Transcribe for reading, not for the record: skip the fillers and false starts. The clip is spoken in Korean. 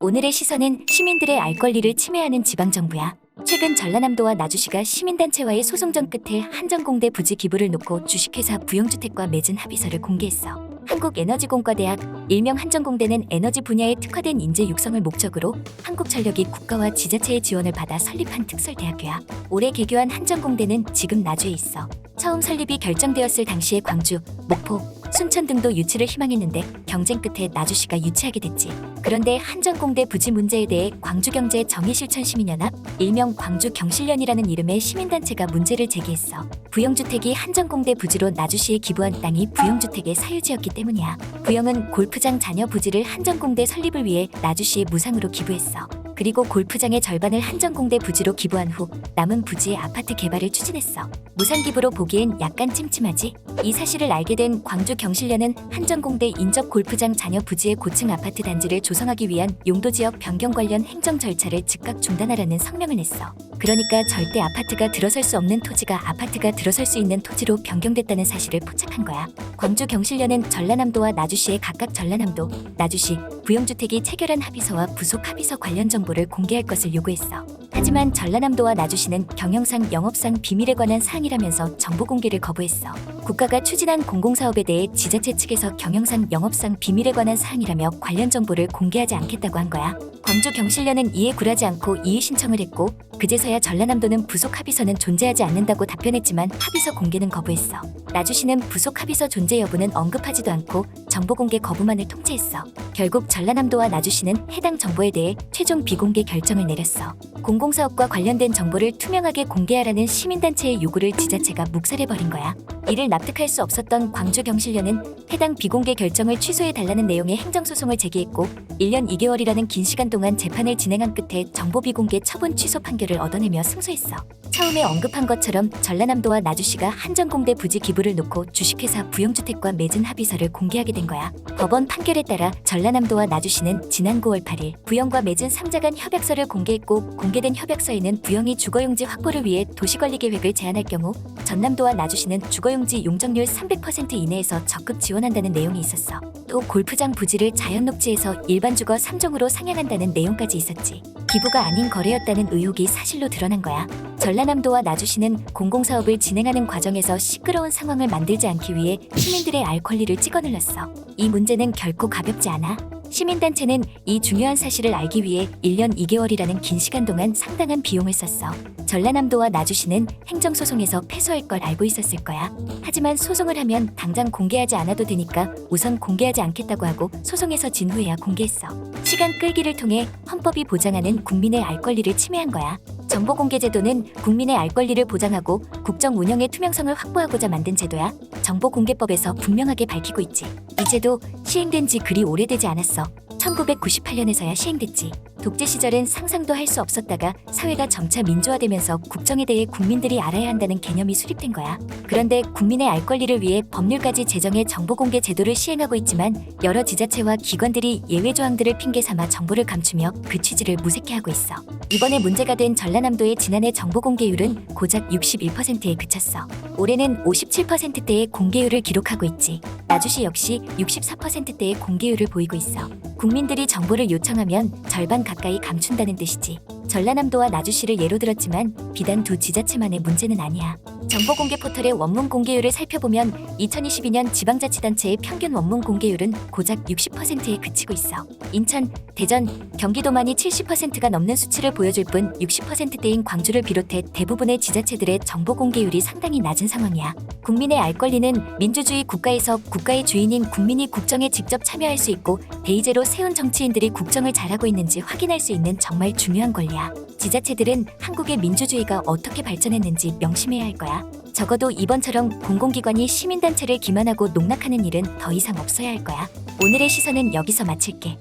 오늘의 시선은 시민들의 알 권리를 침해하는 지방정부야. 최근 전라남도와 나주시가 시민단체와의 소송전 끝에 한전공대 부지 기부를 놓고 주식회사 부영주택과 맺은 합의서를 공개했어. 한국에너지공과대학, 일명 한전공대는 에너지 분야에 특화된 인재 육성을 목적으로 한국전력이 국가와 지자체의 지원을 받아 설립한 특설대학교야. 올해 개교한 한전공대는 지금 나주에 있어. 처음 설립이 결정되었을 당시에 광주, 목포, 순천 등도 유치를 희망했는데 경쟁 끝에 나주시가 유치하게 됐지. 그런데 한전공대 부지 문제에 대해 광주경제정의실천시민연합, 일명 광주경실련이라는 이름의 시민단체가 문제를 제기했어. 부영주택이 한전공대 부지로 나주시에 기부한 땅이 부영주택의 사유지였기 때문이야. 부영은 골프장 잔여 부지를 한전공대 설립을 위해 나주시에 무상으로 기부했어. 그리고 골프장의 절반을 한전공대 부지로 기부한 후 남은 부지의 아파트 개발을 추진했어. 무상 기부로 보기엔 약간 찜찜하지? 이 사실을 알게 된 광주경실련은 한전공대 인접 골프장 잔여 부지의 고층 아파트 단지를 조성하기 위한 용도지역 변경 관련 행정 절차를 즉각 중단하라는 성명을 냈어. 그러니까 절대 아파트가 들어설 수 없는 토지가 아파트가 들어설 수 있는 토지로 변경됐다는 사실을 포착한 거야. 광주경실련은 전라남도와 나주시의 각각 전라남도, 나주시, 부영주택이 체결한 합의서와 부속 합의서 관련 정보를 공개할 것을 요구했어. 하지만 전라남도와 나주시는 경영상 영업상 비밀에 관한 사항이라면서 정보 공개를 거부했어. 국가가 추진한 공공사업에 대해 지자체 측에서 경영상 영업상 비밀에 관한 사항이라며 관련 정보를 공개하지 않겠다고 한 거야. 광주경실련은 이에 굴하지 않고 이의 신청을 했고 그제서야 전라남도는 부속 합의서는 존재하지 않는다고 답변했지만 합의서 공개는 거부했어. 나주시는 부속 합의서 존재 여부는 언급하지도 않고 정보 공개 거부만을 통지했어. 결국 전라남도와 나주시는 해당 정보에 대해 최종 비공개 결정을 내렸어. 공공사업과 관련된 정보를 투명하게 공개하라는 시민단체의 요구를 지자체가 묵살해버린 거야. 이를 납득할 수 없었던 광주경실련은 해당 비공개 결정을 취소해달라는 내용의 행정소송을 제기했고 1년 2개월이라는 긴 시간 동안 재판을 진행한 끝에 정보 비공개 처분 취소 판결을 얻어내며 승소했어. 처음에 언급한 것처럼 전라남도와 나주시가 한전공대 부지 기부를 놓고 주식회사 부영주택과 맺은 합의서를 공개하게 된 거야. 법원 판결에 따라 전라남도와 나주시는 지난 9월 8일 부영과 맺은 3자 간 협약서를 공개했고 공개된 협약서에는 부영이 주거용지 확보를 위해 도시관리계획을 제안할 경우 전남도와 나주시는 주거용지 용적률 300% 이내에서 적극 지원한다는 내용이 있었어. 또 골프장 부지를 자연녹지에서 일반 주거 3종으로 상향한다는 내용까지 있었지. 기부가 아닌 거래였다는 의혹이 사실로 드러난 거야. 전라남도와 나주시는 공공사업을 진행하는 과정에서 시끄러운 상황을 만들지 않기 위해 시민들의 알 권리를 찍어눌렀어. 이 문제는 결코 가볍지 않아. 시민단체는 이 중요한 사실을 알기 위해 1년 2개월이라는 긴 시간 동안 상당한 비용을 썼어. 전라남도와 나주시는 행정소송에서 패소할 걸 알고 있었을 거야. 하지만 소송을 하면 당장 공개하지 않아도 되니까 우선 공개하지 않겠다고 하고 소송에서 진 후에야 공개했어. 시간 끌기를 통해 헌법이 보장하는 국민의 알 권리를 침해한 거야. 정보공개제도는 국민의 알 권리를 보장하고 국정 운영의 투명성을 확보하고자 만든 제도야. 정보공개법에서 분명하게 밝히고 있지. 이 제도 시행된 지 그리 오래되지 않았어. 1998년에서야 시행됐지. 독재 시절엔 상상도 할 수 없었다가 사회가 점차 민주화되면서 국정에 대해 국민들이 알아야 한다는 개념이 수립된 거야. 그런데 국민의 알 권리를 위해 법률까지 제정해 정보공개 제도를 시행하고 있지만 여러 지자체와 기관들이 예외 조항들을 핑계 삼아 정보를 감추며 그 취지를 무색해하고 있어. 이번에 문제가 된 전라남도의 지난해 정보공개율은 고작 61%에 그쳤어. 올해는 57%대의 공개율을 기록하고 있지. 나주시 역시 64%대의 공개율을 보이고 있어. 국민들이 정보를 요청하면 절반 가까이 감춘다는 뜻이지. 전라남도와 나주시를 예로 들었지만 비단 두 지자체만의 문제는 아니야. 정보공개 포털의 원문 공개율을 살펴보면 2022년 지방자치단체의 평균 원문 공개율은 고작 60%에 그치고 있어. 인천, 대전, 경기도만이 70%가 넘는 수치를 보여줄 뿐 60%대인 광주를 비롯해 대부분의 지자체들의 정보 공개율이 상당히 낮은 상황이야. 국민의 알 권리는 민주주의 국가에서 국가의 주인인 국민이 국정에 직접 참여할 수 있고 대의제로 세운 정치인들이 국정을 잘하고 있는지 확인할 수 있는 정말 중요한 권리야. 지자체들은 한국의 민주주의가 어떻게 발전했는지 명심해야 할 거야. 적어도 이번처럼 공공기관이 시민단체를 기만하고 농락하는 일은 더 이상 없어야 할 거야. 오늘의 시선은 여기서 마칠게.